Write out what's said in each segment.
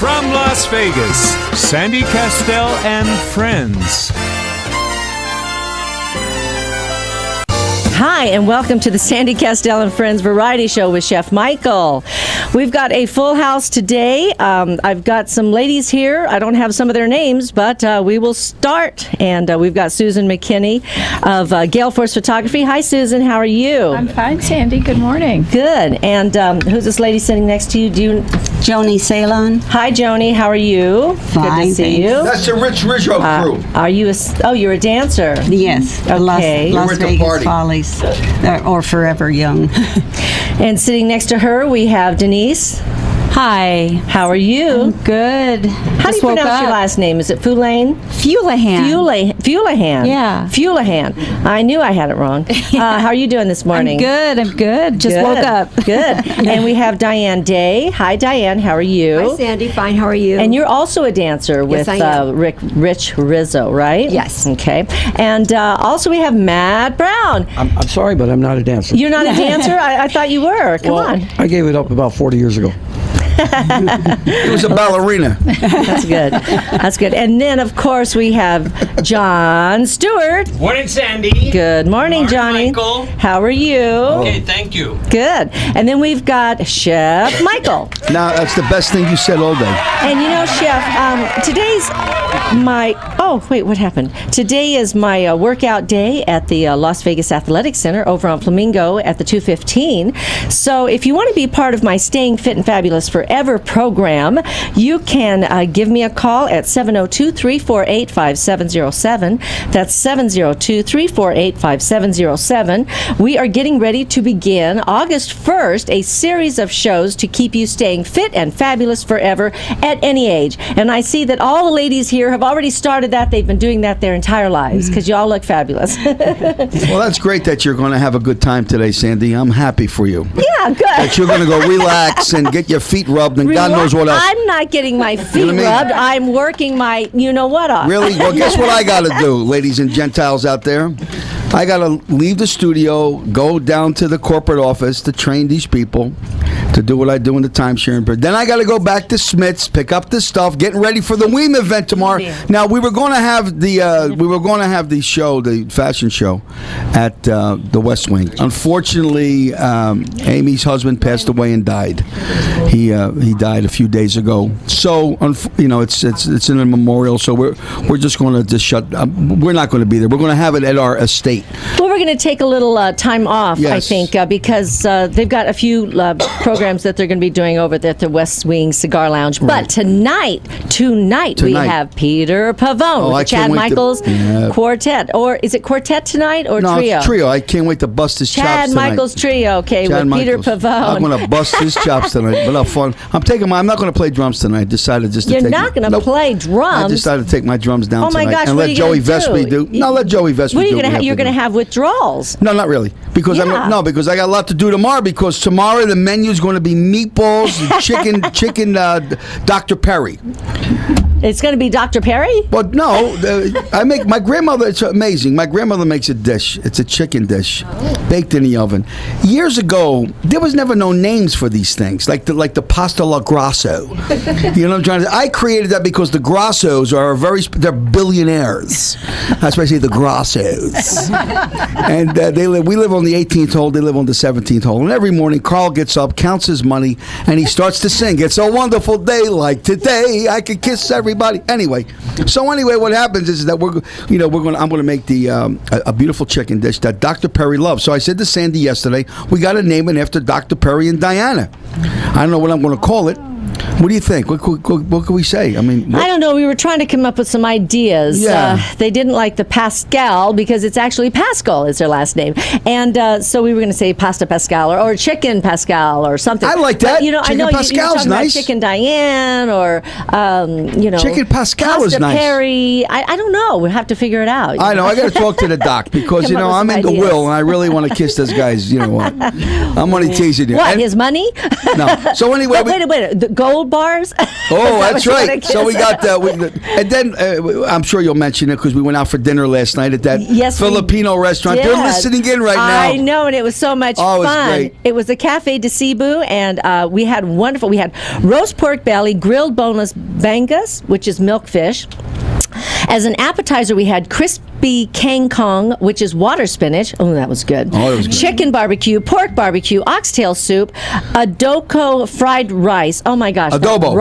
From Las Vegas, Sandy Kastel and friends. Hi, and welcome to the Sandy Kastel and Friends Variety Show with Chef Michael. We've got a full house today. I've got some ladies here. I don't have some of their names, but we will start. And we've got Susan McKinney of Gale Force Photography. Hi, Susan. How are you? I'm fine, Sandy. Good morning. Good. And who's this lady sitting next to you? Joni Ceylon. Hi, Joni. How are you? Fine, Good to see thanks. you. That's the Rich Rizzo crew. Are you you're a dancer? Yes. Okay. Las We're at the Vegas party. Follies. Or Forever Young. And sitting next to her, we have Denise. Hi. How are you? Good. How do you pronounce your last name? Is it Fulane? Fulahan. Fulahan. Yeah. Fulahan. I knew I had it wrong. How are you doing this morning? I'm good. Just Good. woke up. Good. And we have Diane Day. Hi, Diane. How are you? Hi, Sandy. Fine. How are you? And you're also a dancer with Yes, I am. Rich Rizzo, right? Yes. Okay. And also we have Matt Brown. I'm sorry, but I'm not a dancer. You're not a dancer? I thought you were. Come on. I gave it up about 40 years ago. He was a ballerina. That's good. That's good. And then, of course, we have John Stewart. Morning, Sandy. Good morning, Johnny. Michael. How are you? Okay, thank you. Good. And then we've got Chef Michael. Now, that's the best thing you said all day. And you know, Chef, today's my... Oh, wait, what happened? Today is my workout day at the Las Vegas Athletic Center over on Flamingo at the 215. So if you want to be part of my Staying Fit and Fabulous Forever program, you can give me a call at 702-348-5707. That's 702-348-5707. We are getting ready to begin August 1st a series of shows to keep you staying fit and fabulous forever at any age. And I see that all the ladies here have already started that. They've been doing that their entire lives because you all look fabulous. Well, that's great that you're going to have a good time today, Sandy. I'm happy for you. Yeah, good. That you're going to go relax and get your feet rubbed and God knows what else. I'm not getting my feet You know what I mean? rubbed. I'm working my you-know-what off. Really? Well, guess what I got to do, ladies and Gentiles out there? I got to leave the studio, go down to the corporate office to train these people to do what I do in the timeshare. Then I got to go back to Smith's, pick up the stuff, getting ready for the Weem event tomorrow. Now we were going to have the show, the fashion show, at the West Wing. Unfortunately, Amy's husband passed away and died. He died a few days ago. So it's in a memorial. So we're just going to shut. We're not going to be there. We're going to have it at our estate. Well, we're going to take a little time off, Yes. I think, because they've got a few programs that they're going to be doing over there at the West Wing Cigar Lounge. But tonight we have Peter Pavone, I the Chad can't wait Michaels to- Quartet. Or is it quartet tonight or No, trio? it's trio. I can't wait to bust his chops Chad tonight. Michaels Trio, okay, Chad with Peter Michaels. Pavone. I'm going to bust his chops tonight. But have fun. I'm not going to play drums tonight. Decided just to You're take not going to Nope. play I drums? decided to take my drums down Oh my tonight gosh, and what are let you gonna Joey Vespi do. No, let Joey Vespi do. What are you we have you're to going to do. have withdrawals? No, not really. Because Yeah. because I got a lot to do tomorrow. Because tomorrow the menu is going to be meatballs, and chicken, Dr. Perry. It's going to be Dr. Perry? But no, I make my grandmother. It's amazing. My grandmother makes a dish. It's a chicken dish, baked in the oven. Years ago, there was never no names for these things, like the pasta alla grasso. You know what I'm trying to say? I created that because the Grassos are they're billionaires. That's why I say the Grassos. And we live on the 18th hole. They live on the 17th hole. And every morning, Carl gets up, counts his money, and he starts to sing. It's a wonderful day like today. I could kiss everybody. Anyway, what happens is that I'm going to make a beautiful chicken dish that Dr. Perry loves. So I said to Sandy yesterday, we got to name it after Dr. Perry and Diana. I don't know what I'm going to call it. What do you think? What can we say? I mean, I don't know. We were trying to come up with some ideas. Yeah. They didn't like the Pascal because it's actually Pascal is their last name. And so we were going to say Pasta Pascal or Chicken Pascal or something. I like that. But, I Chicken know Pascal's you're talking nice. about Chicken Diane or, Chicken Pascal Pasta is nice. Perry. I don't know. We'll have to figure it out. I know. I got to talk to the doc because, Come up with I'm some into ideas. Will and I really want to kiss this guy's, I'm only teasing you. What, And- his money? No. So anyway, Wait, the gold bars. Oh, that's what right. it So we is? got and then I'm sure you'll mention it because we went out for dinner last night at that Yes, we Filipino restaurant. They're did. listening in right now. I know, and it was so much Oh, it was fun. great. It was a Cafe de Cebu, and we had roast pork belly, grilled boneless bangus, which is milkfish. As an appetizer, we had crispy kangkong, which is water spinach. Oh, that was good. Oh, it was good. Chicken barbecue, pork barbecue, oxtail soup, adobo fried rice. Oh my gosh. Adobo.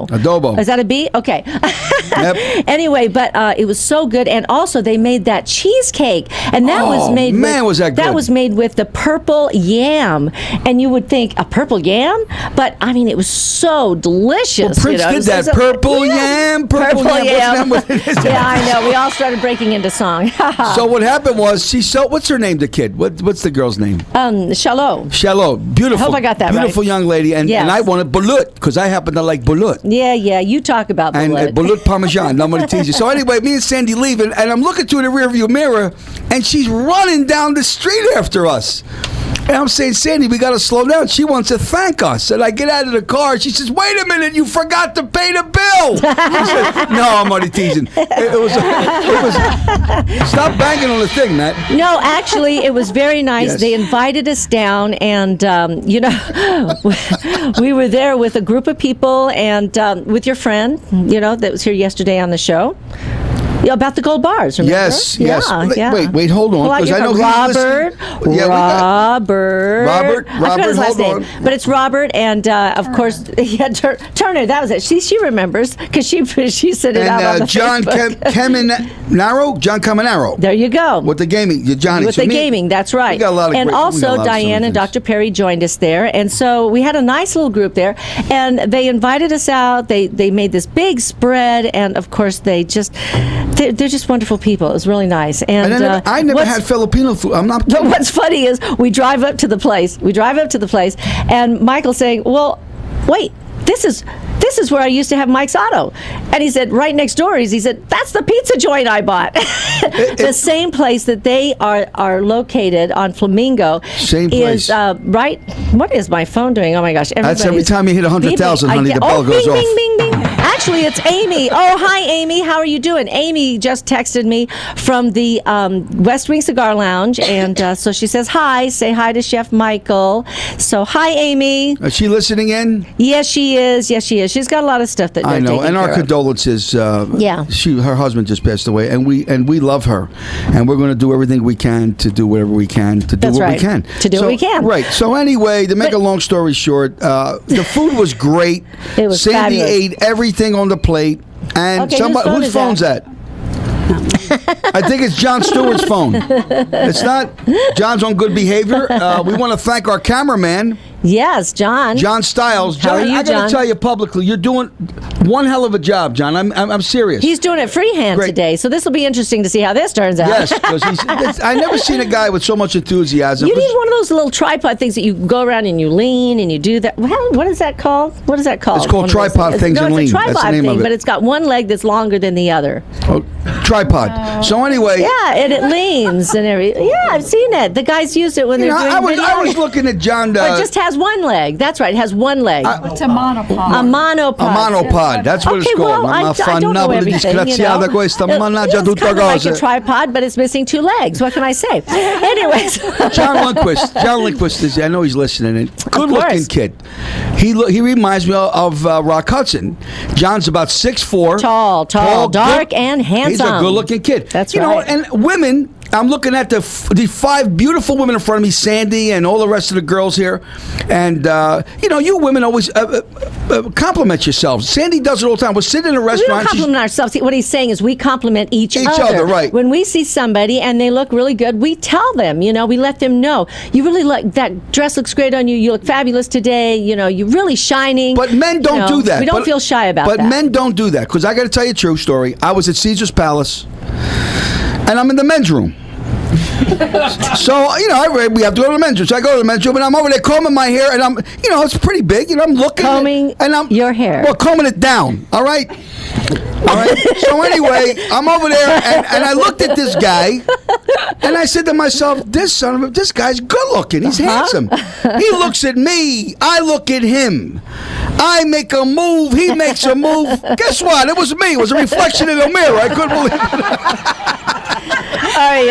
Adobo. Is that a B? Okay. Yep. Anyway, but it was so good, and also they made that cheesecake, and that was Oh, made. man, was that good. That was made with the purple yam, and you would think a purple yam, but I mean it was so delicious. Well, Prince you know? did It was that. Purple yam, purple yam. What's that? What it is? Yeah, I know. We all started breaking into song. So what happened was what's her name? The kid. What's the girl's name? Shalom. Shallow. Beautiful. Hope I got that right. Beautiful young lady, and Yes. I wanted balut because I happen to like balut. Yeah. You talk about And bullet. balut parmesan. I'm going to tease you. So anyway, me and Sandy leave, and I'm looking through the rearview mirror, and she's running down the street after us. And I'm saying, Sandy, we got to slow down. She wants to thank us. And I get out of the car. She says, wait a minute, you forgot to pay the bill. I said, no, I'm only teasing. It was. Stop banging on the thing, Matt. No, actually, it was very nice. Yes. They invited us down, and we were there with a group of people, and with your friend, that was here yesterday on the show. Yeah, about the gold bars, remember? Yes. Yeah. Wait, hold on. Well, Because I know Robert. Yeah, Robert. Robert, I forgot his last hold name. But it's Robert, and of course, Turner. That was it. She remembers because she said it out on the John Facebook. John Caminaro. There you go. With the gaming, Johnny. With the gaming, that's right. We got a lot of and great- we got a also lot of Diane and things. Dr. Perry joined us there, and so we had a nice little group there, and they invited us out. They made this big spread, and of course they're just wonderful people. It was really nice. And I never had Filipino food. I'm not But kidding. what's funny is we drive up to the place, and Michael's saying, well, wait, this is where I used to have Mike's Auto. And he said, right next door, he said, that's the pizza joint I bought. The same place that they are located on Flamingo. Same place. Is, right? What is my phone doing? Oh my gosh. That's every everybody's time you hit 100,000, beeping. honey, the bell goes bing, off. Bing, bing, bing. Actually, it's Amy. Oh, hi, Amy. How are you doing? Amy just texted me from the West Wing Cigar Lounge, and so she says, hi. Say hi to Chef Michael. So, hi, Amy. Is she listening in? Yes, she is. She's got a lot of stuff that I they're know, taking and our care of. condolences. Yeah. her husband just passed away, and we love her, and we're going to do everything we can to do whatever we can to do That's what right. we can To do what we can. Right. So anyway, to make a long story short, the food was great. It was Sandy fabulous. ate everything on the plate, and Okay, somebody whose whose phone phone's is that? I think it's Jon Stewart's phone. It's not. John's on good behavior. We want to thank our cameraman, Yes, John. John Stiles. How are you, I got John? to tell you publicly, you're doing one hell of a job, John. I'm serious. He's doing it freehand Great. today, so this will be interesting to see how this turns out. Yes, because I never seen a guy with so much enthusiasm. You need one of those little tripod things that you go around and you lean and you do that. What is that called? It's called One of those- tripod things no, and lean. it's a That's the tripod name of thing, it. but it's got one leg that's longer than the other. Oh, tripod. So anyway, Yeah, and it leans and everything. Yeah, I've seen it. The guys use it when you they're know, doing I was video. looking at John. Or it just has one leg. That's right. It has one leg. It's a monopod. a monopod. a monopod. That's what Okay, it's called. well, I don't know everything, you know. Questa It's managgia tutta kind of like a cosa. tripod, but it's missing two legs. What can I say? Anyways. John Lindquist is. I know he's listening. And good-looking course. kid. He reminds me of Rock Hudson. John's about 6'4", Tall, dark, good- and handsome. He's a good-looking kid. That's you right. know, and women. I'm looking at the five beautiful women in front of me, Sandy and all the rest of the girls here, and you know, you women always compliment yourselves. Sandy does it all the time. We're sitting in a We don't restaurant. compliment ourselves. What he's saying is we compliment each other. Right. When we see somebody and they look really good, we tell them, you know, we let them know. You really look, that dress looks great on you. You look fabulous today. You know, you're really shining. But men don't do that. We don't feel shy about that. But men don't do that, because I got to tell you a true story. I was at Caesar's Palace, and I'm in the men's room. So, you know, we have to go to the men's room. So I go to the men's room, and I'm over there combing my hair, and I'm, you know, it's pretty big. You know, I'm looking. Combing and I'm your hair. Well, combing it down, all right? All right. So anyway, I'm over there, and I looked at this guy, and I said to myself, this guy's good looking. He's handsome. He looks at me. I look at him. I make a move. He makes a move. Guess what? It was me. It was a reflection in the mirror. I couldn't believe it. Hey,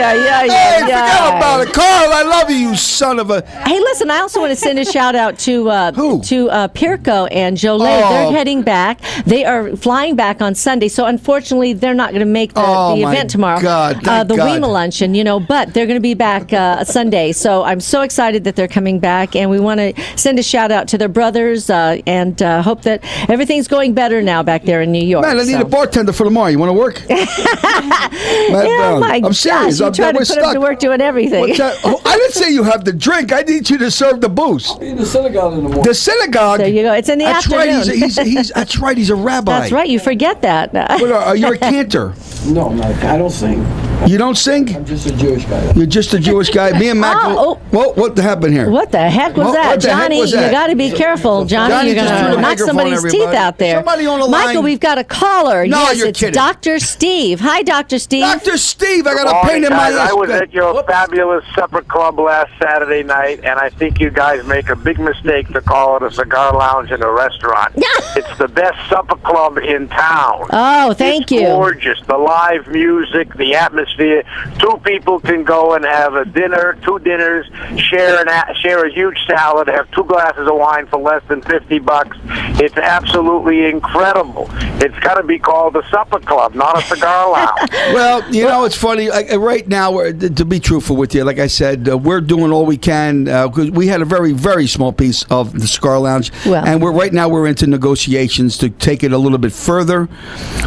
forget about it. Carl, I love you, you son of a... Hey, listen, I also want to send a shout out to Who? Pirco and Jolie. Oh. They're heading back. They are flying back on Sunday, so unfortunately they're not going to make the my event tomorrow. God, thank the God. Weema luncheon, but they're going to be back Sunday. So I'm so excited that they're coming back, and we want to send a shout out to their brothers and hope that everything's going better now back there in New York. Man, I need a bartender for tomorrow. You want to work? Yeah, my I'm serious. gosh, you try to put them to work doing everything. What's that? Oh, I didn't say you have the drink. I need you to serve the booze. In the synagogue in the morning. The synagogue. There you go. It's in the that's afternoon. Right. That's right. He's a rabbi. That's right. You forget that. What you're a cantor. No, I'm not. I don't sing. You don't sing? I'm just a Jewish guy. You're just a Jewish guy. Me and Mac. Oh. What happened here? What the heck was What that, the heck Johnny? was that? You got to be careful, Johnny. Johnny, You're just going threw to the knock microphone, somebody's everybody. teeth out there. Somebody on the line. Michael, we've got a caller. No, yes, you're it's kidding. Dr. Steve. Hi, Dr. Steve. Dr. Steve, I got a pain in my guys. ass. I was at your fabulous supper club last Saturday night, and I think you guys make a big mistake to call it a cigar lounge and a restaurant. It's the best supper club in town. Oh, thank you. Gorgeous. The live music, the atmosphere. Two people can go and have a dinner, two dinners, share a huge salad, have 2 glasses of wine for less than $50. It's absolutely incredible. It's got to be called the supper club, not a cigar lounge. Well, it's funny. Right now, to be truthful with you, like I said, we're doing all we can because we had a very, very small piece of the cigar lounge, and right now we're into negotiations to take it a little bit further.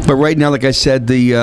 But right now, like I said, the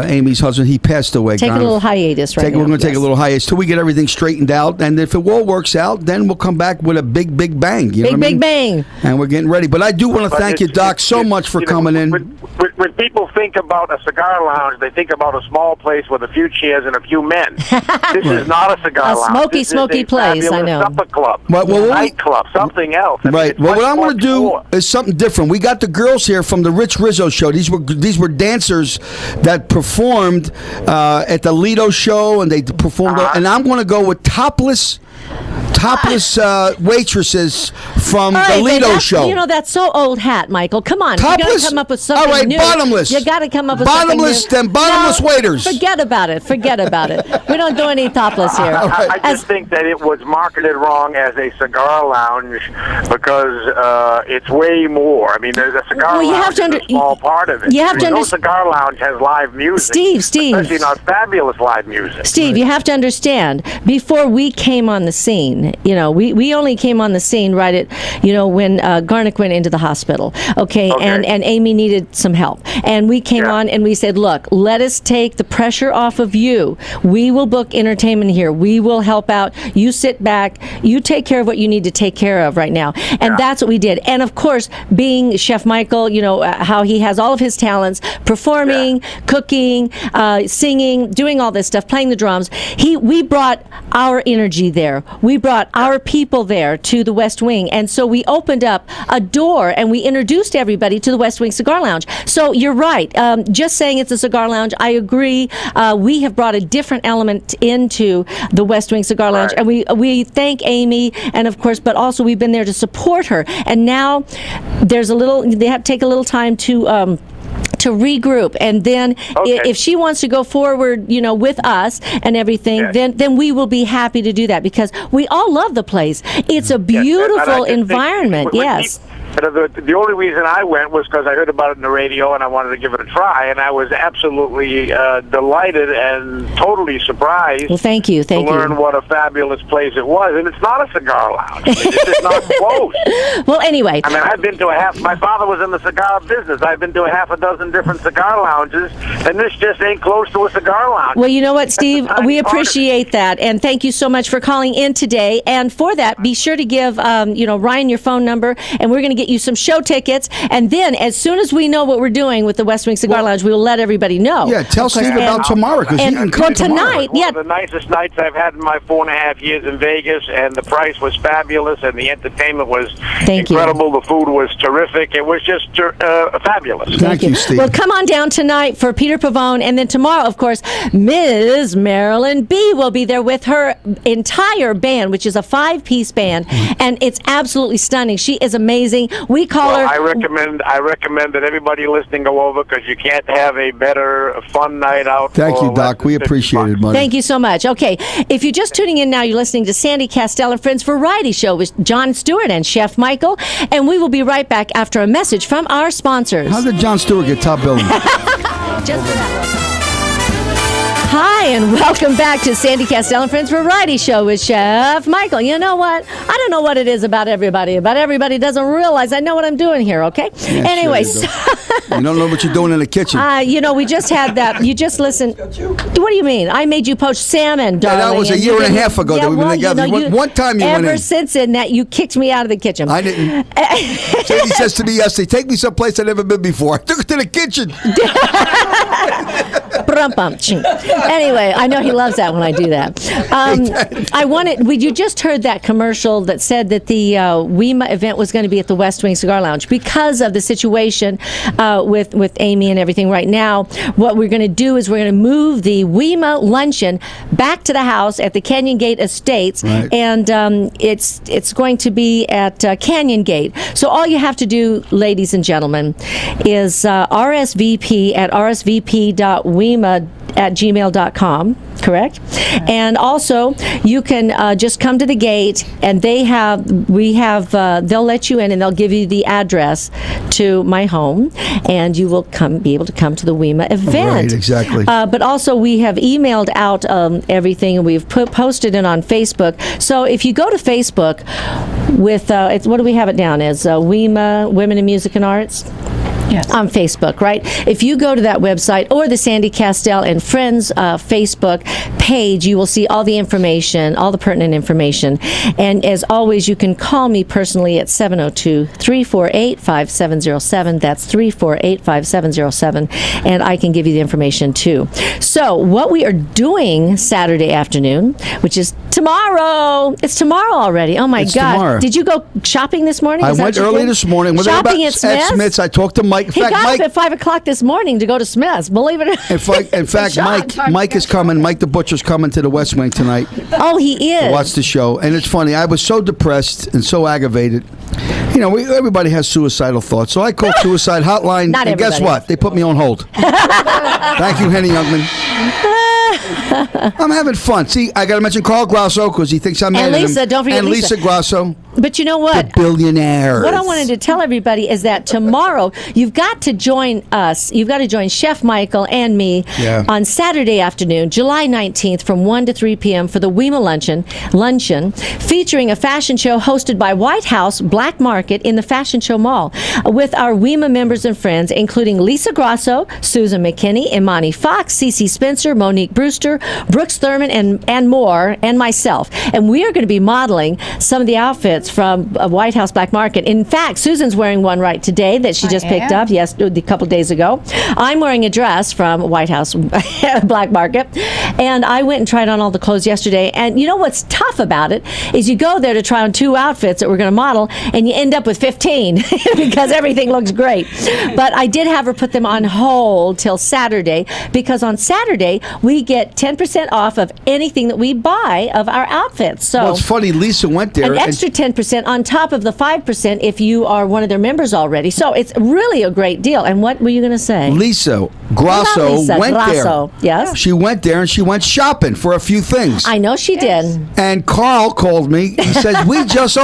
Amy's husband, he passed away. Take a little hiatus right now. We're going to take a little hiatus till we get everything straightened out, and if it all works out, then we'll come back with a big bang. You know what I mean? Big bang. And we're getting ready. But I do want to thank you, Doc, so much for coming in. When people think about a cigar lounge, they think about a small place with a few chairs and a few men. This is not a cigar lounge. Smoky place, I know. Supper club, nightclub, something else. Right. Well, what I'm going to do is something different. We got the girls here from the Rich Rizzo show. These were dancers that performed at the Lido show, and they performed. And I'm going to go with topless waitresses from the Lido show. That's so old hat, Michael. Come on. Topless? You got to come up with something all right, new. bottomless. You got to come up with bottomless, something new. Then bottomless waiters. Forget about it. We don't do any topless here. I just think that it was marketed wrong as a cigar lounge because it's way more. I mean, there's a cigar lounge is a small part of it. No cigar lounge has live music. Steve. Especially not fabulous live music. Steve, you have to understand, before we came on the scene, we only came on the scene right at, when Garnick went into the hospital, okay. And Amy needed some help. And we came on and we said, look, let us take the pressure off of you. We will book entertainment here. We will help out. You sit back. You take care of what you need to take care of right now. And that's what we did. And of course, being Chef Michael, how he has all of his talents, performing, cooking, singing, doing all this stuff, playing the drums. We brought our energy there. We brought our people there to the West Wing. And so we opened up a door and we introduced everybody to the West Wing Cigar Lounge. So you're right. Just saying it's a cigar lounge, I agree. We have brought a different element into the West Wing Cigar Lounge. And we thank Amy, and of course, but also we've been there to support her. And now they have to take a little time to regroup, and then if she wants to go forward, with us and everything, then we will be happy to do that because we all love the place. It's a beautiful environment. Yes. The only reason I went was because I heard about it in the radio and I wanted to give it a try, and I was absolutely delighted and totally surprised. Well, thank you. To learn what a fabulous place it was, and it's not a cigar lounge. It's just not close. Well, anyway, I mean, I've been to my father was in the cigar business. I've been to a half a dozen different cigar lounges, and this just ain't close to a cigar lounge. Well, you know what, Steve? We appreciate that, and thank you so much for calling in today. And for that, be sure to give Ryan your phone number, and we're going to get you some show tickets, and then as soon as we know what we're doing with the West Wing Cigar Lounge, we will let everybody know. Yeah, tell Steve about tomorrow, because he can come tonight. One of the nicest nights I've had in my 4.5 years in Vegas, and the price was fabulous, and the entertainment was incredible. The food was terrific. It was just fabulous. Thank you, Steve. Well, come on down tonight for Peter Pavone, and then tomorrow, of course, Ms. Marilyn B. will be there with her entire band, which is a 5-piece band, and it's absolutely stunning. She is amazing. We call her. I recommend that everybody listening go over, because you can't have a better fun night out. Thank you, Doc. We appreciate it, buddy. Thank you so much. Okay, if you're just tuning in now, you're listening to Sandy Kastel and Friends Variety Show with Jon Stewart and Chef Michael, and we will be right back after a message from our sponsors. How did Jon Stewart get top billing? Just for that one. Hi, and welcome back to Sandy Kastel and Friends Variety Show with Chef Michael. You know what? I don't know what it is about everybody, but everybody doesn't realize I know what I'm doing here, okay? Yeah, anyway, sure you don't know what you're doing in the kitchen. we just had that. You just listened. What do you mean? I made you poach salmon, darling. Yeah, that was a year and a half ago that we've been together. One time you went in. Ever since then, that you kicked me out of the kitchen. I didn't. Sandy says to me yesterday, take me someplace I've never been before. I took her to the kitchen. Anyway, I know he loves that when I do that. You just heard that commercial that said that the WEMA event was going to be at the West Wing Cigar Lounge because of the situation with Amy and everything right now. What we're going to do is we're going to move the WEMA luncheon back to the house at the Canyon Gate Estates, right. And it's going to be at Canyon Gate. So all you have to do, ladies and gentlemen, is RSVP at rsvp.wema@gmail.com, correct? And also, you can just come to the gate, and they'll let you in, and they'll give you the address to my home, and you will be able to come to the WEMA event. Right, exactly. But also, we have emailed out everything, and we've posted it on Facebook. So if you go to Facebook with, what do we have it down as? WEMA, Women in Music and Arts? Yes. On Facebook, right? If you go to that website or the Sandy Kastel and Friends Facebook page, you will see all the information, all the pertinent information. And as always, you can call me personally at 702-348-5707. That's 348-5707. And I can give you the information too. So what we are doing Saturday afternoon, which is tomorrow. It's tomorrow already. Oh my God. Tomorrow. Did you go shopping this morning? I went early this morning. Shopping at Smith's? I talked to Mike. He got up at 5 o'clock this morning to go to Smith's. Believe it or not. In fact, Mike is coming. Mike the Butcher's coming to the West Wing tonight. Oh, he is. To watch the show. And it's funny. I was so depressed and so aggravated. You know, everybody has suicidal thoughts. So I called Suicide Hotline. Not and guess what? They put me on hold. Thank you, Henny Youngman. I'm having fun. See, I got to mention Carl Grasso because he thinks I'm mad at him. And Lisa, don't forget Lisa Grasso. But you know what? The billionaires. What I wanted to tell everybody is that tomorrow you've got to join us. You've got to join Chef Michael and me on Saturday afternoon, July 19th from 1 to 3 p.m. for the WEMA luncheon featuring a fashion show hosted by White House Black Market in the Fashion Show Mall with our WEMA members and friends, including Lisa Grasso, Susan McKinney, Imani Fox, Cece Spencer, Monique Brewster, Brooks Thurman, and more, and myself. And we are going to be modeling some of the outfits from White House Black Market. In fact, Susan's wearing one right today that she just picked up, a couple days ago. I'm wearing a dress from White House Black Market, and I went and tried on all the clothes yesterday. And you know what's tough about it is you go there to try on 2 outfits that we're going to model, and you end up with 15 because everything looks great. But I did have her put them on hold till Saturday, because on Saturday we get 10% off of anything that we buy of our outfits. So well, it's funny. Lisa went there. An extra 10% on top of the 5% if you are one of their members already. So it's really a great deal. And what were you going to say? Lisa Grasso went there. Yes. She went there and she went shopping for a few things. I know she did. And Carl called me. He says, we just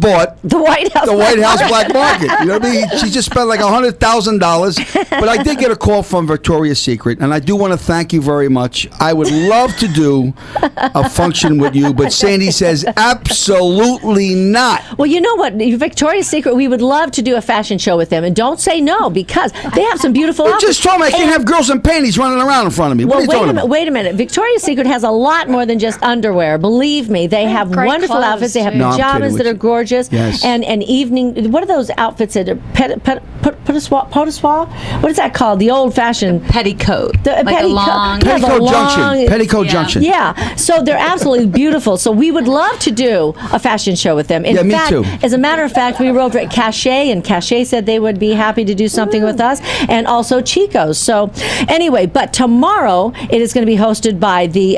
bought the White House Black Market. You know what I mean? She just spent like $100,000. But I did get a call from Victoria's Secret, and I do want to thank you very much. I would love to do a function with you, but Sandy says absolutely Absolutely not. Well, you know what? Victoria's Secret, we would love to do a fashion show with them. And don't say no, because they have some beautiful You outfits. just told me I can't have girls in panties running around in front of me. What Well, are you talking about? wait a minute. Victoria's Secret has a lot more than just underwear. Believe me, they have great wonderful clothes, outfits. They have too. No, I'm kidding pajamas with that are you. gorgeous. Yes. And evening. What are those outfits that are potassoir? What is that called? The old-fashioned Petticoat. The like a long. yeah, the Petticoat Junction. long- Petticoat Junction. Yeah, so they're absolutely beautiful. So we would love to do a fashion show with them. In Yeah, me fact, too. as a matter of fact, we were over at Cachet, and Cachet said they would be happy to do something with us, and also Chico's. So anyway, but tomorrow it is going to be hosted by the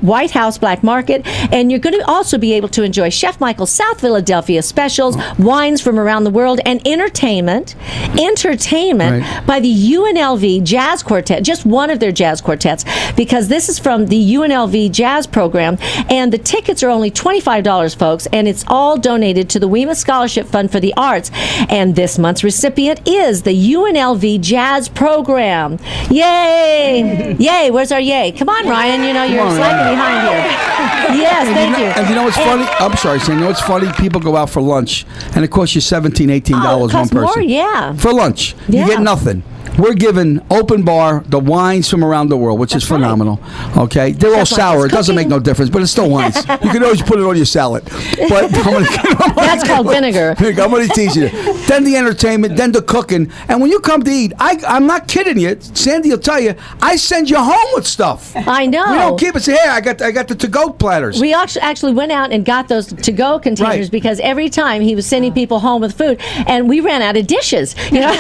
White House Black Market, and you're going to also be able to enjoy Chef Michael's South Philadelphia specials, wines from around the world, and entertainment Right. by the UNLV Jazz Quartet, just one of their jazz quartets, because this is from the UNLV Jazz program, and the tickets are only $25, folks, and it's all donated to the WEMA Scholarship Fund for the Arts, and this month's recipient is the UNLV Jazz program. Yay! Yay! Where's our yay? Come on, Ryan, you know, you're Come on, slightly Ryan. behind here. Yes, thank you. And you know what's funny? I'm sorry, Sam. You know what's funny? People go out for lunch, and it costs you $17, $18 Oh, it one costs person. more, yeah. For lunch. Yeah. You get nothing. We're giving open bar the wines from around the world, which is That's right. phenomenal. Okay, they're all Chef sour. Michael's It doesn't make cooking. no difference, but it's still wines. You can always put it on your salad. But That's called vinegar. I'm going to tease you. Then the entertainment, then the cooking, and when you come to eat, I'm not kidding you. Sandy will tell you, I send you home with stuff. I know. We don't keep it. Say, hey, I got the to-go platters. We actually went out and got those to-go containers Right. because every time he was sending people home with food, and we ran out of dishes. You know,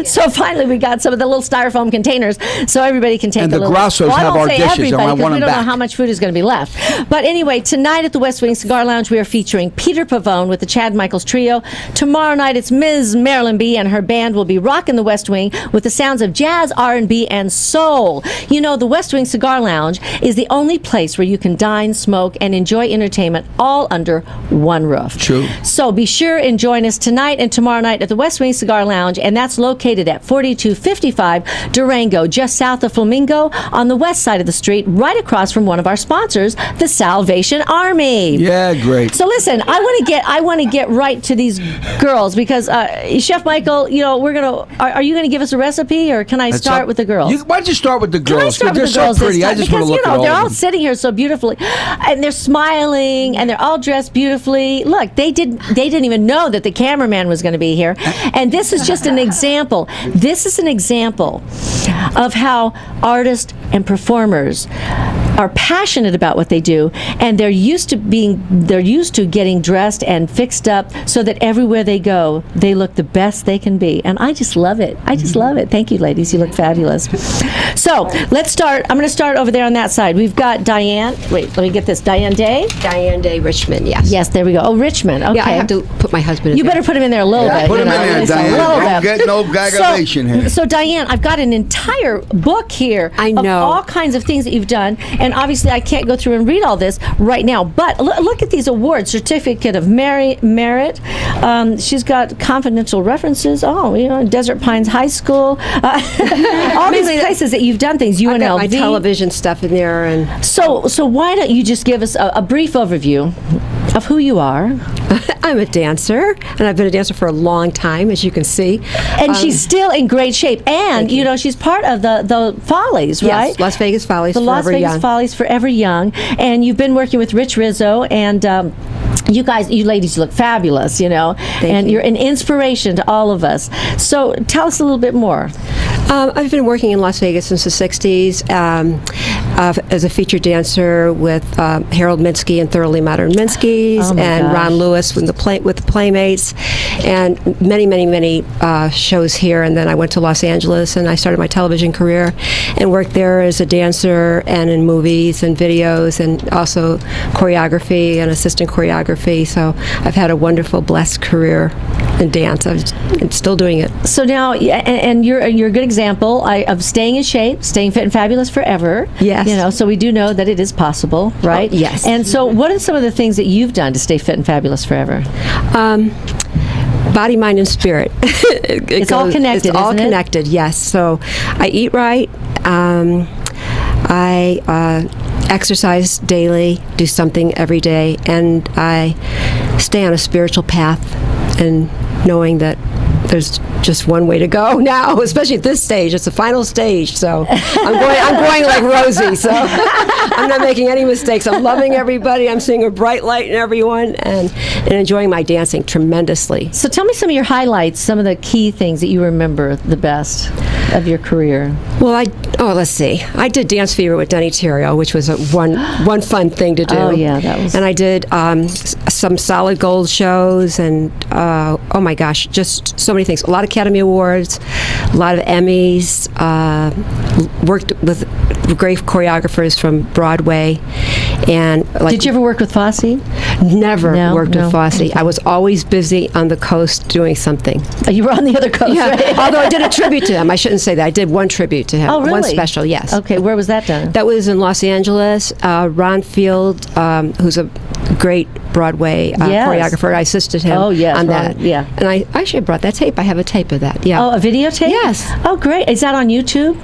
so finally we got some of the little styrofoam containers, so everybody can take And a the little. Grassos I have won't our say dishes, and everybody, I 'cause want we them don't know back. how much food is going to be left. But anyway, tonight at the West Wing Cigar Lounge, we are featuring Peter Pavone with the Chad Michaels Trio. Tomorrow night, it's Ms. Marilyn B. and her band will be rocking the West Wing with the sounds of jazz, R&B, and soul. You know, the West Wing Cigar Lounge is the only place where you can dine, smoke, and enjoy entertainment all under one roof. True. So be sure and join us tonight and tomorrow night at the West Wing Cigar Lounge, and that's located at 4255 Durango, just south of Flamingo, on the west side of the street, right across from one of our sponsors, the Salvation Army. Yeah, great. So listen, I want to get right to these girls because Chef Michael, you know, are you gonna give us a recipe, or can I That's start up- with the girls? Why don't you start with the Can I girls? start with They're the so girls this pretty. I time? just Because, want to look you know, at all they're of all them. sitting here so beautifully, and they're smiling, and they're all dressed beautifully. Look, they didn't even know that the cameraman was going to be here, and this is just an example. This is an example of how artists and performers are passionate about what they do, and they're used to getting dressed and fixed up so that everywhere they go, they look the best they can be. And I just love it. I just love it. Thank you, ladies. You look fabulous. So let's start. I'm going to start over there on that side. We've got Diane. Wait, let me get this. Diane Day. Diane Day Richmond, yes. Yes, there we go. Oh, Richmond. Okay. Yeah, I have to put my husband in You there. better put him in there a little bit. Put you him in know, there, just a Diane. little Don't bit. get no aggravation here. So, Diane, I've got an entire book here I of know. all kinds of things that you've done, and obviously I can't go through and read all this right now. But look at these awards: Certificate of Merit. She's got confidential references. Oh, you know, Desert Pines High School. All these places that you've done things. I've got my UNLV. television stuff in there, and So why don't you just give us a brief overview of who you are? I'm a dancer, and I've been a dancer for a long time, as you can see. And she's still in great shape. And, you know, she's part of the Follies, right? Yes, Las Vegas Follies The Las Forever Vegas Young. Follies Forever Young. And you've been working with Rich Rizzo, and you ladies look fabulous, you know. And you. you're an inspiration to all of us. So tell us a little bit more. I've been working in Las Vegas since the 60s as a featured dancer with Harold Minsky and Thoroughly Modern Minskys, Oh, my and gosh. Ron Lewis with the Playmates, and many shows here. And then I went to Los Angeles and I started my television career and worked there as a dancer and in movies and videos, and also choreography and assistant choreography. So I've had a wonderful, blessed career in dance. I'm still doing it. So now, and you're a good example of staying in shape, staying fit and fabulous forever. Yes. You know, so we do know that it is possible, right? Oh, yes. And so what are some of the things that you've done to stay fit and fabulous forever? Body, mind, and spirit. It's all connected, It's all isn't it? connected, yes. So I eat right. I exercise daily, do something every day, and I stay on a spiritual path, and knowing that there's just one way to go now, especially at this stage. It's the final stage, so I'm going like Rosie. So I'm not making any mistakes. I'm loving everybody. I'm seeing a bright light in everyone, and enjoying my dancing tremendously. So tell me some of your highlights, some of the key things that you remember the best of your career. Well, let's see. I did Dance Fever with Denny Terrio, which was one fun thing to do. Oh yeah, that was. And I did some Solid Gold shows, and oh my gosh, just so many things. A lot of Academy Awards, a lot of Emmys. Worked with great choreographers from Broadway, and Did you ever work with Fosse? Never worked No. with Fosse. Okay. I was always busy on the coast doing something. Oh, you were on the other coast, Yeah, right? although I did a tribute to him. I shouldn't say that. I did one tribute to him. Oh, really? One special, yes. Okay, where was that done? That was in Los Angeles. Ron Field, who's a great Broadway Yes. choreographer, I assisted him Oh, yes, on Ron, that. yeah. And I actually brought that tape. I have a tape of that. Yeah. Oh, a videotape? Yes. Oh, great. Is that on YouTube?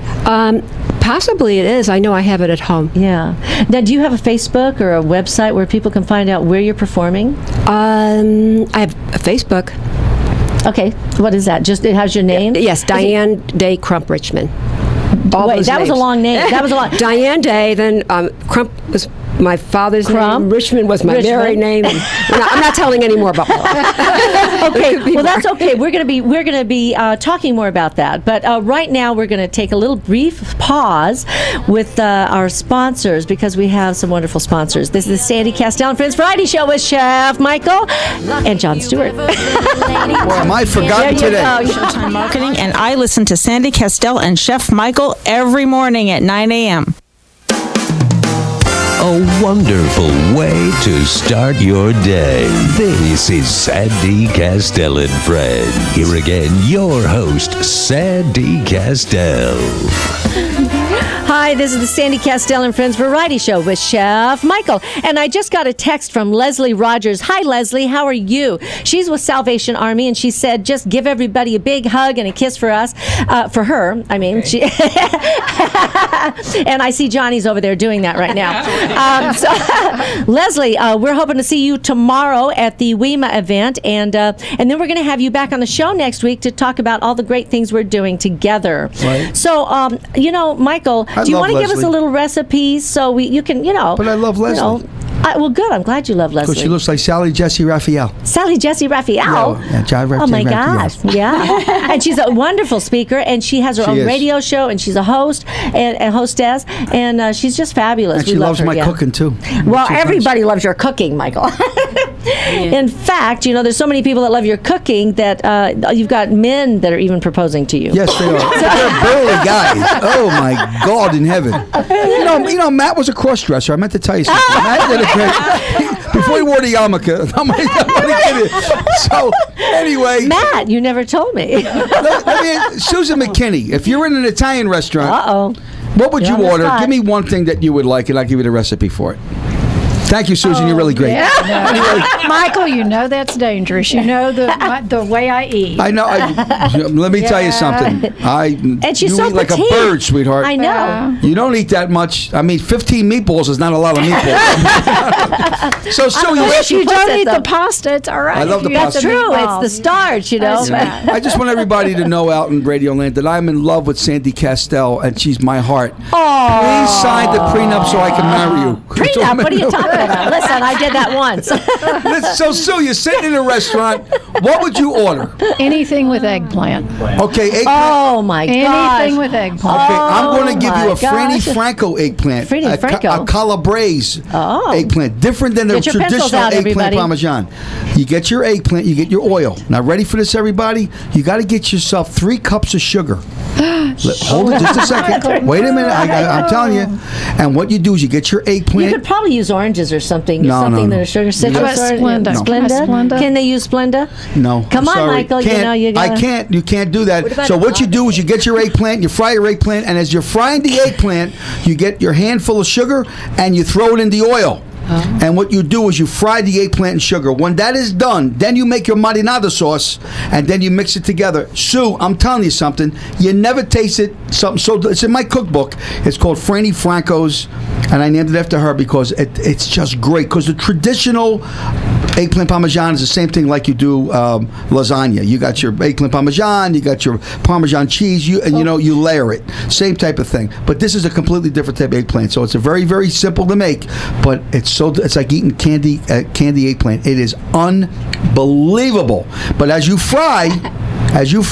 Possibly it is. I know I have it at home. Yeah. Now, do you have a Facebook or a website where people can find out where you're performing? I have a Facebook. Okay. What is that? Just it has your name? Yes, Diane Day Crump Richmond. All Wait, those that was a names. long name. That was a long. Diane Day, then Crump was my father's Crump? name. Richmond was my Richmond. married name. And I'm not telling any more about my life. Okay, well that's okay. We're gonna be talking more about that. But right now we're gonna take a little brief pause with our sponsors because we have some wonderful sponsors. This is the Sandy Kastel and Friends Variety Show with Chef Michael and Jon Stewart. Boy, am I forgotten There you today. go. Showtime Marketing, and I listen to Sandy Kastel and Chef Michael every morning at 9 a.m. A wonderful way to start your day. This is Sandy Kastel and Friends. Here again, your host, Sandy Kastel. Hi, this is the Sandy Kastel and Friends Variety Show with Chef Michael. And I just got a text from Leslie Rogers. Hi, Leslie. How are you? She's with Salvation Army, and she said, just give everybody a big hug and a kiss for us. For her, I mean. She and I see Johnny's over there doing that right now. Leslie, we're hoping to see you tomorrow at the WEMA event. And then we're going to have you back on the show next week to talk about all the great things we're doing together. Right. So, Michael, I do you love want to give us Leslie. a little recipe so you can. But I love Leslie. Well, good. I'm glad you love Leslie. Because she looks like Sally Jesse Raphael. Sally Jesse Raphael. Yeah, John Oh my Raphael. gosh! Yeah, and she's a wonderful speaker, and she has her She own is. radio show, and she's a host and hostess, and she's just fabulous. And she We love loves her, my yeah. cooking, too. Well, She's everybody loves your cooking, Michael. In fact, there's so many people that love your cooking that you've got men that are even proposing to you. Yes, they are. They're burly guys. Oh my God in heaven! You know, Matt was a cross-dresser. I meant to tell you something. Matt did a great. Before he wore the yarmulke. I'm only kidding. So anyway, Matt, you never told me. let me, Susan McKinney. If you're in an Italian restaurant, what would You're you on the order? spot. Give me one thing that you would like, and I'll give you the recipe for it. Thank you, Susan. You're really great. Anyway, Michael, you know that's dangerous. You know the way I eat. I know. Let me tell you something. And she's you so eat like a petite. bird, sweetheart. I know. You don't eat that much. I mean, 15 meatballs is not a lot of meatballs. So, Sue, you If you puts don't it, eat though. the pasta, it's all right. I love If the you eat pasta. True, meatballs, it's the starch, That's right. I just want everybody to know out in Radio Land that I'm in love with Sandy Kastel, and she's my heart. Please sign the prenup so I can marry you. Prenup? What are you talking about? Listen, I did that once. So, Sue, you're sitting in a restaurant. What would you order? Anything with eggplant. Okay, eggplant. Oh my gosh! Anything with eggplant. Okay, I'm going to give you a my Franny gosh. Franco eggplant. Franny Franco. A calabrese Oh. eggplant. Different than the Get your pencils traditional out, eggplant everybody. parmesan. You get your eggplant, you get your oil. Now, ready for this, everybody? You got to get yourself 3 cups of sugar. Hold it just a second. Wait a minute. I'm telling you. And what you do is you get your You eggplant. could probably use oranges or something. No, something no, that no. is sugar How about citrus or Splenda? No. Splenda? Splenda? Can they use Splenda? No. Come I'm on, sorry. Michael. Can't, You gotta. I can't. You can't do that. about So a what you vodka? do is you get your eggplant, you fry your eggplant, and as you're frying the eggplant, you get your handful of sugar and you throw it in the oil. And what you do is you fry the eggplant and sugar. When that is done, then you make your marinara sauce, and then you mix it together. Sue, I'm telling you something. You never tasted something so. It's in my cookbook. It's called Franny Franco's And I named it after her because it's just great. Because the traditional eggplant parmesan is the same thing like you do lasagna. You got your eggplant parmesan, you got your parmesan cheese, you layer it. Same type of thing. But this is a completely different type of eggplant. So it's a very, very simple to make, but it's like eating candy eggplant. It is unbelievable. But as you fry, you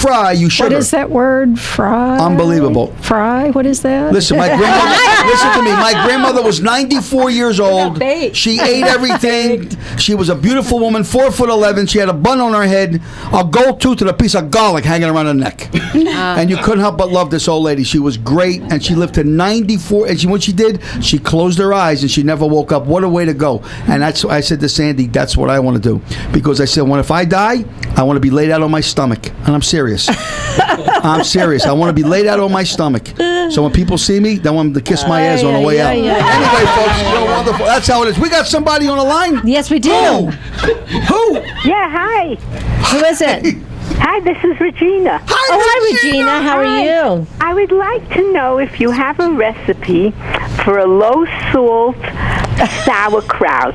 sugar. What is that word? Fry? Unbelievable. Fry? What is that? Listen, listen to me. My grandmother was 94 years old. She ate everything. She was a beautiful woman, 4'11". She had a bun on her head, a gold tooth, and a piece of garlic hanging around her neck. And you couldn't help but love this old lady. She was great, and she lived to 94. And when she did, she closed her eyes, and she never woke up. What a way to go. And I said to Sandy, that's what I want to do. Because I said, if I die, I want to be laid out on my stomach. And I'm serious. I'm serious. I want to be laid out on my stomach. So when people see me, they want them to kiss my ass on the way out. Anyway, folks, you're wonderful. That's how it is. We got somebody on the line? Yes, we do. Who? Yeah, hi. Who is it? Hi, this is Regina. Hi, Regina. How are you? I would like to know if you have a recipe for a low-salt sauerkraut.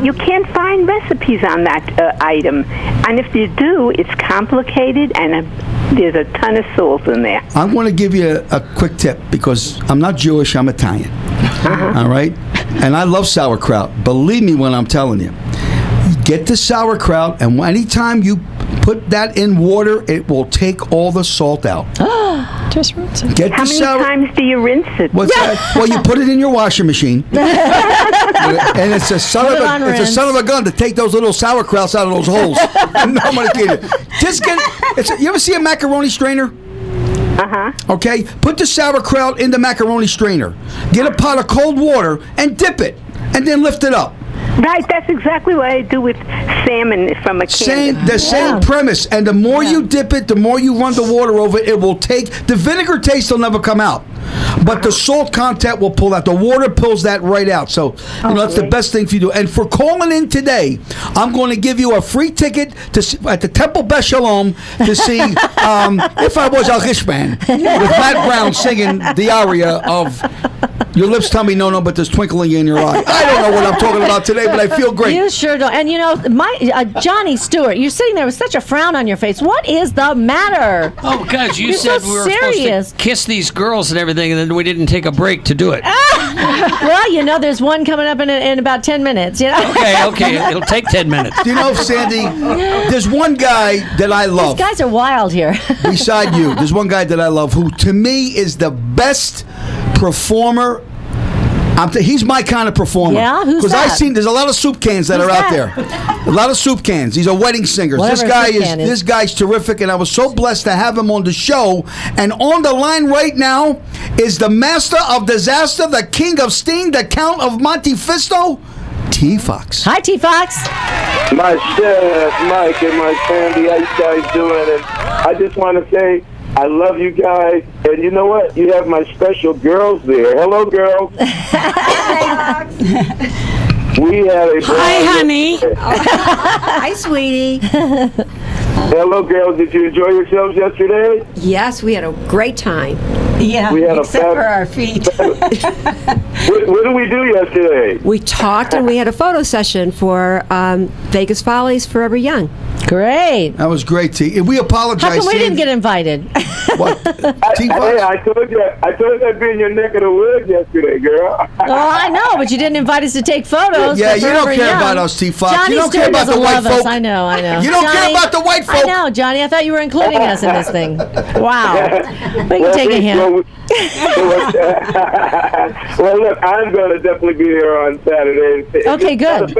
You can't find recipes on that item. And if you do, it's complicated and there's a ton of salt in there. I'm going to give you a quick tip because I'm not Jewish, I'm Italian. All right? And I love sauerkraut. Believe me when I'm telling you. Get the sauerkraut, and anytime you put that in water, it will take all the salt out. Just rinse it. How many times do you rinse it? What's that? Well, you put it in your washing machine, and it's a son of a gun to take those little sauerkrauts out of those holes. No, I'm gonna kid you. Just you ever see a macaroni strainer? Okay, put the sauerkraut in the macaroni strainer. Get a pot of cold water and dip it, and then lift it up. Right, that's exactly what I do with salmon from a can. The same premise. And the more you dip it, the more you run the water over it, it will take... The vinegar taste will never come out. But the salt content will pull out. The water pulls that right out. So, that's the best thing for you to do. And for calling in today, I'm going to give you a free ticket at the Temple Beth Shalom to see If I Was a Rich Man with Matt Brown singing the aria of... Your lips tell me no, but there's twinkling in your eye. I don't know what I'm talking about today, but I feel great. You sure don't. And Johnny Stewart, you're sitting there with such a frown on your face. What is the matter? Oh, because you You're said so we were serious. supposed to kiss these girls and everything, and then we didn't take a break to do it. Well, there's one coming up in about 10 minutes. Okay. It'll take 10 minutes. Do you know, Sandy, there's one guy that I love. These guys are wild here. Beside you, there's one guy that I love who, to me, is the best performer. He's my kind of performer. Yeah, who's that? Because I've seen there's a lot of soup cans that are out there. A lot of soup cans. These are wedding singers. This guy's terrific, and I was so blessed to have him on the show. And on the line right now is the master of disaster, the king of sting, the Count of Monte Fisto, T. Fox. Hi, T. Fox. My chef, Mike, and my Sandy, how you guys doing? And I just want to say, I love you guys, and you know what? You have my special girls there. Hello, girls. We had a Hi, honey. Hi, sweetie. Hello, girls. Did you enjoy yourselves yesterday? Yes, we had a great time. Yeah, We had except for our feet. What did we do yesterday? We talked and we had a photo session for Vegas Follies Forever Young. Great. That was great, T. We apologize. How come we didn't get invited? What? T. Fox? Hey, I told you I'd be in your neck of the woods yesterday, girl. Well, I know, but you didn't invite us to take photos. Yeah, for you don't Forever care Young. about us, T. Fox. Johnny You don't care Stewart about the doesn't white love us. folk. I know. You don't care about the white folk. I know, Johnny. I thought you were including us in this thing. Wow. We can take a hint. Well, look, I'm going to definitely be here on Saturday. Okay, good.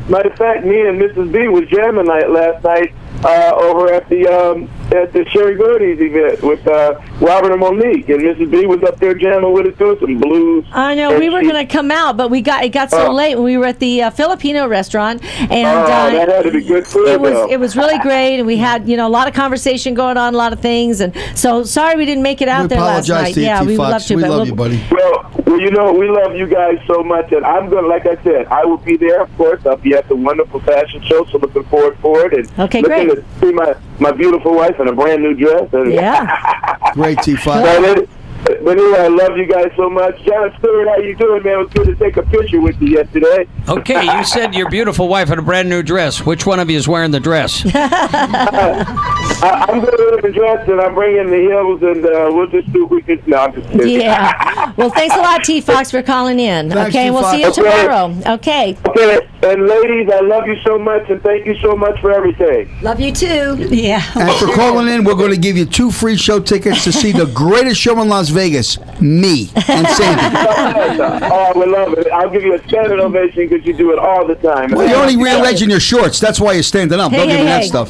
Matter of fact, me and Mrs. B was jamming last night over at the Sherry Birdie's event with Robert and Monique, and Mrs. B was up there jamming with us doing some blues. I know, we were going to come out, but it got so late when we were at the Filipino restaurant, and that had to be good food. It was really great, and we had a lot of conversation going on, a lot of things, and so sorry we didn't make it out there last night. To you, yeah, T. we would Fox. love to. We love you, buddy. Well, we love you guys so much, and I'm going to, like I said, I will be there, of course. I'll be at the wonderful fashion show, so looking forward for it. And okay, looking great. to see my beautiful wife in a brand new dress. And yeah. Great, T. Fox. But anyway, I love you guys so much. John Stewart, how you doing, man? It was good to take a picture with you yesterday. Okay, you said your beautiful wife had a brand new dress. Which one of you is wearing the dress? I'm going to the dress, and I'm bringing the heels, and we'll just do what we can. No, I'm just kidding. Yeah. Well, thanks a lot, T. Fox, for calling in. Thanks, Okay, we'll see you T. Fox. tomorrow. Okay. Okay, and ladies, I love you so much, and thank you so much for everything. Love you too. Yeah. And for calling in, we're going to give you 2 free show tickets to see the greatest show in Las Vegas, me and Sandy. Oh, we love it. I'll give you a standing ovation because you do it all the time. Well, you're only rearranging your shorts. That's why you're standing up. Don't give me that stuff.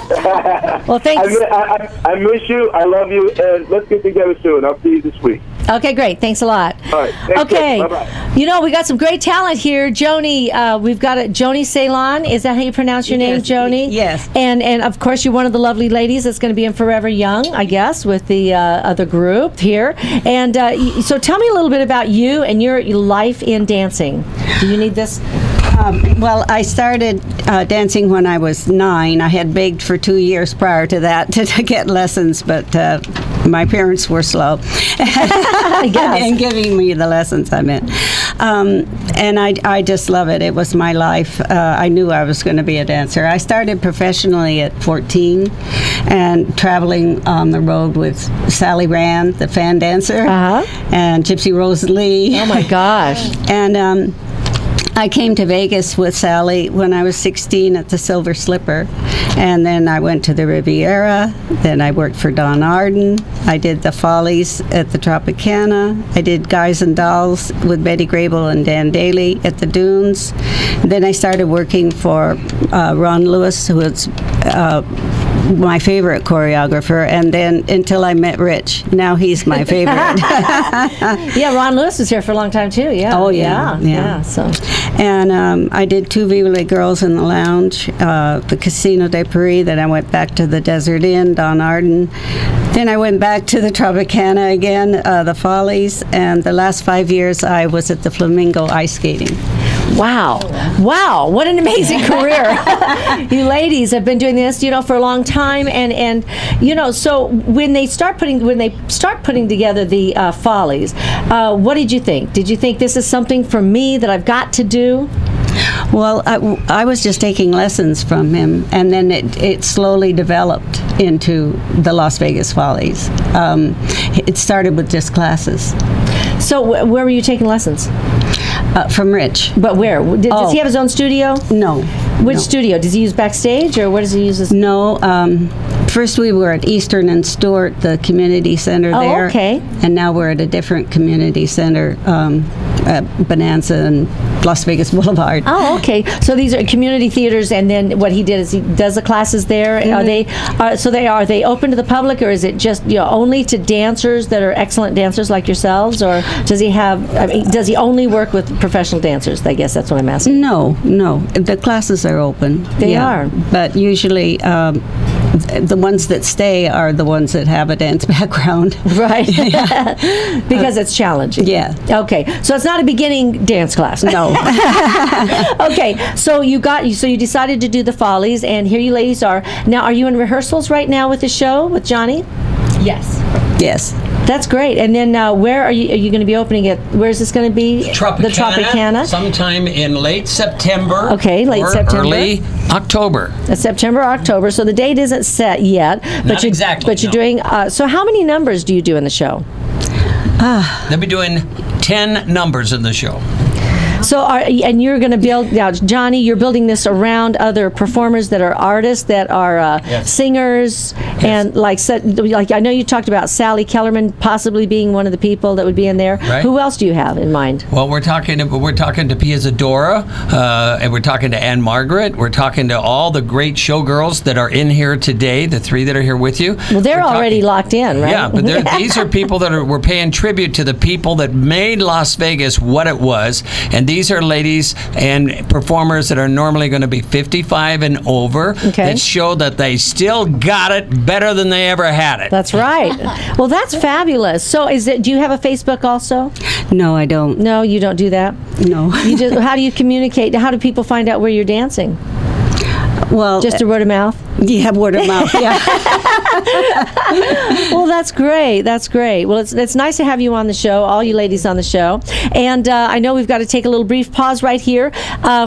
Well, thanks. I miss you. I love you. And let's get together soon. I'll see you this week. Okay, great. Thanks a lot. All right. Thanks, Okay. bye-bye. You know, we got some great talent here. Joni, we've got Joni Ceylon. Is that how you pronounce your name, Joni? Yes. And of course, you're one of the lovely ladies that's going to be in Forever Young, I guess, with the other group here. And so tell me a little bit about you and your life in dancing. Do you need this? Well, I started dancing when I was 9. I had begged for 2 years prior to that to get lessons, but my parents were slow in giving me the lessons, I meant. And I just love it. It was my life. I knew I was going to be a dancer. I started professionally at 14 and traveling on the road with Sally Rand, the fan dancer, and Gypsy Rose Lee. Oh, my gosh. And I came to Vegas with Sally when I was 16 at the Silver Slipper, and then I went to the Riviera. Then I worked for Don Arden. I did the Follies at the Tropicana. I did Guys and Dolls with Betty Grable and Dan Daly at the Dunes. Then I started working for Ron Lewis, who was my favorite choreographer, and then until I met Rich. Now he's my favorite. Yeah, Ron Lewis was here for a long time too. Yeah. Oh yeah. So, and I did 2 Viva La Girls in the Lounge, the Casino de Paris. Then I went back to the Desert Inn, Don Arden. Then I went back to the Tropicana again, the Follies, and the last 5 years I was at the Flamingo ice skating. Wow, what an amazing career. You ladies have been doing this, for a long time, and so when they start putting together the Follies, what did you think? Did you think this is something for me that I've got to do? Well, I was just taking lessons from him, and then it slowly developed into the Las Vegas Follies. It started with just classes. So where were you taking lessons? From Rich. But where? Does he have his own studio? No. Which studio? Does he use backstage, or what does he use? No. First we were at Eastern and Stewart, the community center there. Oh, okay. And now we're at a different community center, at Bonanza and Las Vegas Boulevard. Oh, okay. So these are community theaters, and then what he did is he does the classes there. Mm-hmm. Are they open to the public, or is it just only to dancers that are excellent dancers like yourselves, or does he only work with professional dancers? I guess that's what I'm asking. No. The classes are open. They are. But usually the ones that stay are the ones that have a dance background. Right. Because it's challenging. Yeah. Okay. So it's not a beginning dance class. No. Okay. So you decided to do the Follies, and here you ladies are. Now, are you in rehearsals right now with the show with Johnny? Yes. Yes. That's great. And then where are you going to be opening it? Where is this going to be? The Tropicana. Sometime in late September. Okay, late September. Early October. September, October. So the date isn't set yet. Not exactly. But you're doing. So how many numbers do you do in the show? They'll be doing 10 numbers in the show. So, and you're going to build now, Johnny. You're building this around other performers that are artists, that are singers, and like I know you talked about Sally Kellerman possibly being one of the people that would be in there. Right. Who else do you have in mind? Well, we're talking to Pia Zadora, and we're talking to Anne Margaret. We're talking to all the great showgirls that are in here today. The 3 that are here with you. Well, they're already locked in, right? Yeah, but these are people that we're paying tribute to the people that made Las Vegas what it was, and these are ladies and performers that are normally going to be 55 and over that show that they still got it better than they ever had it. That's right. Well, that's fabulous. So do you have a Facebook also? No, I don't. No, you don't do that? No. How do you communicate? How do people find out where you're dancing? Well, just a word of mouth? Yeah, word of mouth, yeah. Well, that's great. That's great. Well, it's nice to have you on the show, all you ladies on the show. And I know we've got to take a little brief pause right here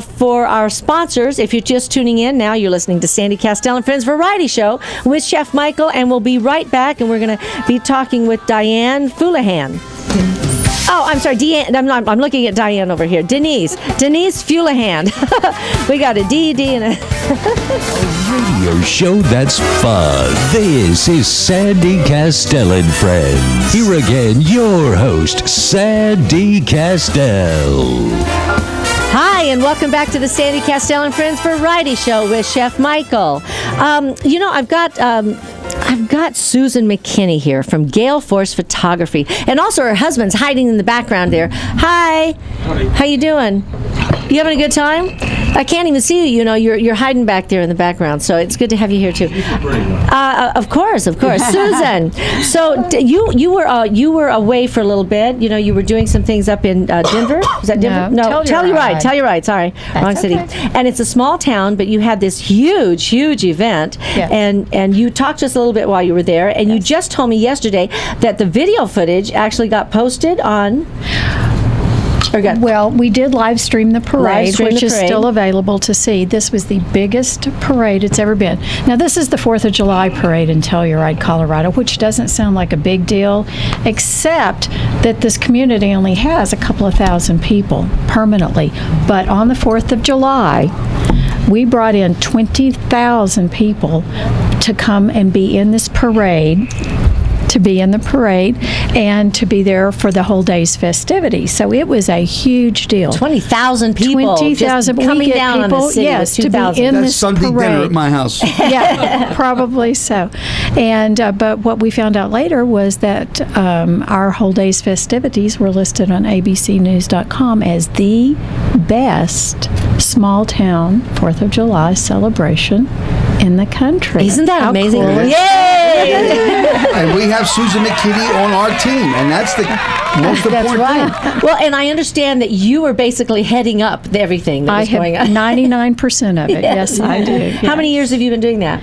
for our sponsors. If you're just tuning in now, you're listening to Sandy Kastel and Friends Variety Show with Chef Michael, and we'll be right back, and we're going to be talking with Diane Fulahan. Oh, I'm sorry, Deanne. I'm looking at Diane over here. Denise Fulahan. We got a D and a... Radio show that's fun. This is Sandy Kastel and Friends. Here again, your host, Sandy Kastel. Hi, and welcome back to the Sandy Kastel and Friends Variety Show with Chef Michael. I've got Susan McKinney here from Gale Force Photography, and also her husband's hiding in the background there. Hi. How you doing? You having a good time? I can't even see you. You know, you're hiding back there in the background, so it's good to have you here too. Of course, Susan. So you were away for a little bit. You know, you were doing some things up in Denver. Is that Denver? No, Telluride. Sorry, wrong city. Okay. And it's a small town, but you had this huge event, and you talked to us a little bit while you were there, and you just told me yesterday that the video footage actually got posted on. Well, we did live stream the parade, which is still available to see. This was the biggest parade it's ever been. Now, this is the 4th of July parade in Telluride, Colorado, which doesn't sound like a big deal, except that this community only has a couple of thousand people permanently. But on the 4th of July, we brought in 20,000 people to come and be in this parade, and to be there for the whole day's festivities. So it was a huge deal. 20,000 people. 20,000 coming down on the city. Yes, to be in That's this Sunday parade. dinner at my house. Yeah, probably so. And but what we found out later was that our whole day's festivities were listed on abcnews.com as the best small town 4th of July celebration in the country. Isn't that How amazing? cool is Yay! And we have Susan McKinney on our team, and that's the most important thing. Well, and I understand that you were basically heading up everything that was going on. 99% of it. Yes, I do. How many years have you been doing that?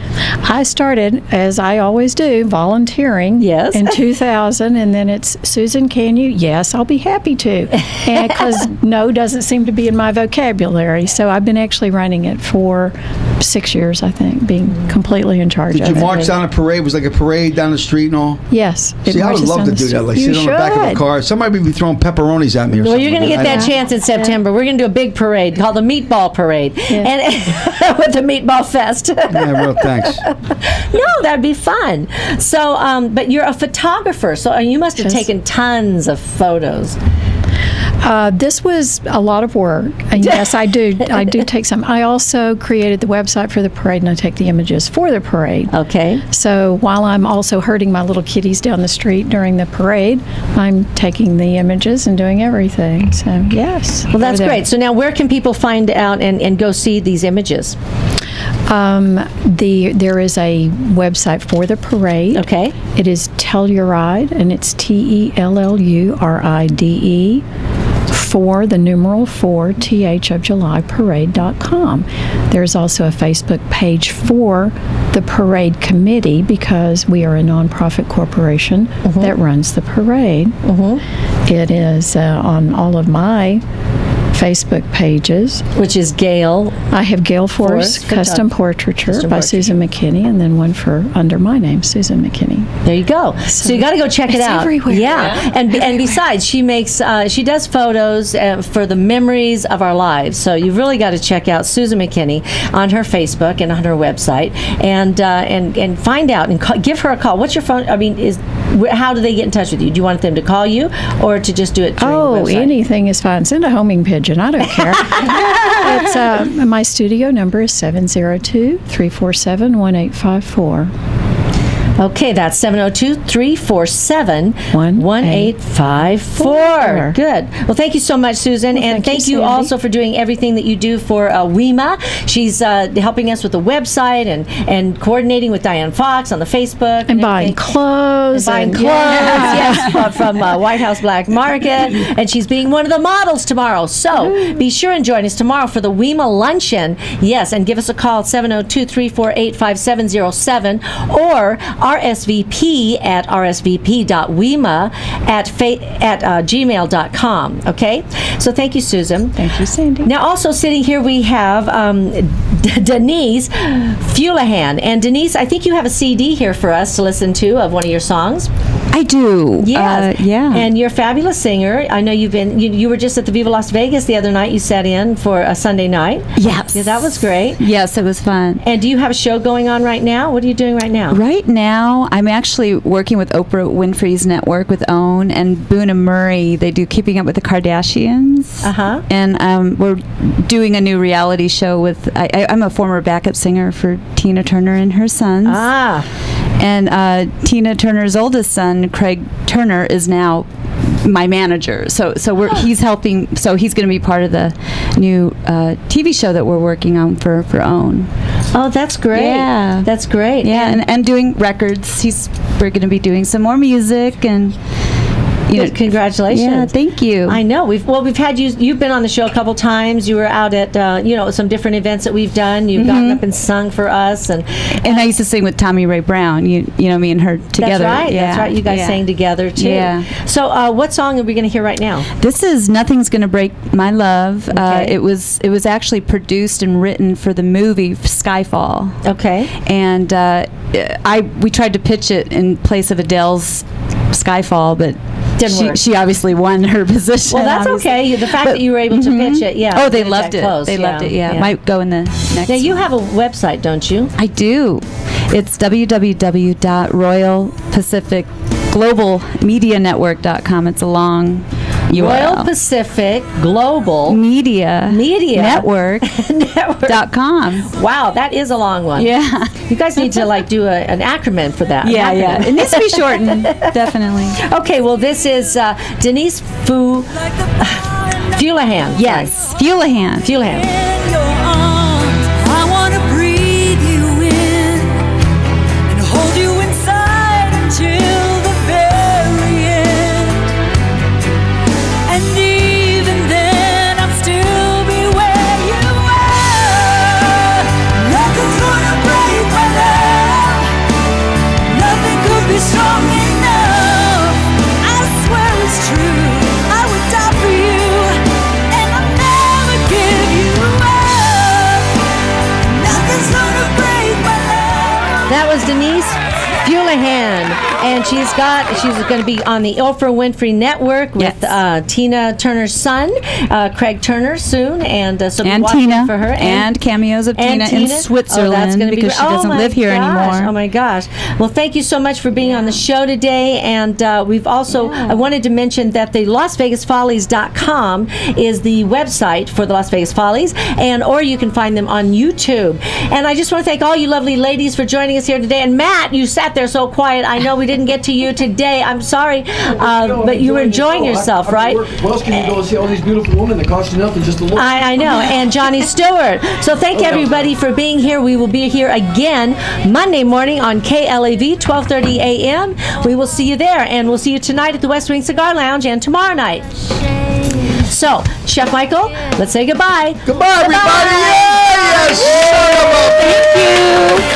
I started, as I always do, volunteering in 2000, and then it's, Susan, can you? Yes, I'll be happy to. And because no doesn't seem to be in my vocabulary, so I've been actually running it for 6 years, I think, being completely in charge of it. Did you march down a parade? It was like a parade down the street and all? Yes. See, I would love to do that. Like, sit on the back of a car. Somebody would be throwing pepperonis at me or something. Well, you're going to get that chance in September. We're going to do a big parade called the Meatball Parade, and with the Meatball Fest. Yeah, real thanks. No, that'd be fun. So, but you're a photographer, so you must have taken tons of photos. This was a lot of work. And yes, I do take some. I also created the website for the parade, and I take the images for the parade. Okay. So while I'm also herding my little kitties down the street during the parade, I'm taking the images and doing everything. So, yes. Well, that's great. So now where can people find out and go see these images? There is a website for the parade. Okay. It is Telluride, and it's Telluride, for the numeral 4 th of July parade.com. There's also a Facebook page for the parade committee, because we are a nonprofit corporation that runs the parade. It is on all of my Facebook pages. Which is Gale? I have Gale Force Custom Portraiture by Susan McKinney, and then one for under my name, Susan McKinney. There you go. So you got to go check it out. Everywhere. Yeah. And besides, she does photos for the memories of our lives. So you've really got to check out Susan McKinney on her Facebook and on her website, and find out and give her a call. What's your phone? I mean, how do they get in touch with you? Do you want them to call you or to just do it through the website? Anything is fine. Send a homing pigeon. I don't care. It's, my studio number is 702-347-1854. Okay, that's 702-347-1854. Good. Well, thank you so much, Susan. And thank you also for doing everything that you do for WEMA. She's helping us with the website and coordinating with Diane Fox on the Facebook. And buying clothes. Yes, from White House Black Market. And she's being one of the models tomorrow. So be sure and join us tomorrow for the WEMA Luncheon. Yes, and give us a call at 702-348-5707 or RSVP at rsvp.wema at gmail.com. Okay? So thank you, Susan. Thank you, Sandy. Now, also sitting here, we have Denise Fulihan. And Denise, I think you have a CD here for us to listen to of one of your songs. I do. Yes. Yeah. And you're a fabulous singer. I know you were just at the Viva Las Vegas the other night. You sat in for a Sunday night. Yes. Yeah, that was great. Yes, it was fun. And do you have a show going on right now? What are you doing right now? Right now, I'm actually working with Oprah Winfrey's network with OWN and Boone and Murray. They do Keeping Up with the Kardashians. Uh-huh. And we're doing a new reality show with, I'm a former backup singer for Tina Turner and her sons. Ah. And Tina Turner's oldest son, Craig Turner, is now my manager. So he's helping. So he's going to be part of the new TV show that we're working on for OWN. Oh, that's great. Yeah, that's great. Yeah, and doing records. We're going to be doing some more music and. Congratulations! Yeah, thank you. I know we've had you. You've been on the show a couple times. You were out at some different events that we've done. You've gotten up and sung for us, and I used to sing with Tommy Ray Brown. You know, me and her together. That's right. Yeah. That's right. You guys sang together too. Yeah. So, what song are we going to hear right now? This is "Nothing's Gonna Break My Love." Okay. It was actually produced and written for the movie Skyfall. Okay. And we tried to pitch it in place of Adele's Skyfall, but she obviously won her position. Well, that's okay. The fact that you were able to pitch it, yeah. Oh, they loved it. They loved it. Yeah. Might go in the next. Now you have a website, don't you? I do. It's www.royalpacificglobalmedianetwork.com. It's a long URL. Royal Pacific Global Media Network.com. Wow, that is a long one. Yeah. You guys need to do an acronym for that. Yeah. It needs to be shortened, definitely. Okay, well, this is Denise Fulihan. Yes, Fulihan. That was Denise Fulihan, and she's going to be on the Oprah Winfrey Network with Tina Turner's son, Craig Turner, soon, and so be watching Tina for her and cameos of Tina in Switzerland because she doesn't live here anymore. Oh my gosh! Well, thank you so much for being on the show today, and we've also I wanted to mention that the LasVegasFollies.com is the website for the Las Vegas Follies, or you can find them on YouTube. And I just want to thank all you lovely ladies for joining us here today. And Matt, you sat there so quiet. I know we didn't get to you today. I'm sorry, but you were enjoying yourself, right? What else can you go and see all these beautiful women that cost you nothing just to look? I know, and Johnny Stewart. So thank everybody for being here. We will be here again Monday morning on KLAV, 12:30 a.m. We will see you there, and we'll see you tonight at the West Wing Cigar Lounge and tomorrow night. So, Chef Michael, let's say goodbye. Goodbye, everybody. Yes. Thank you.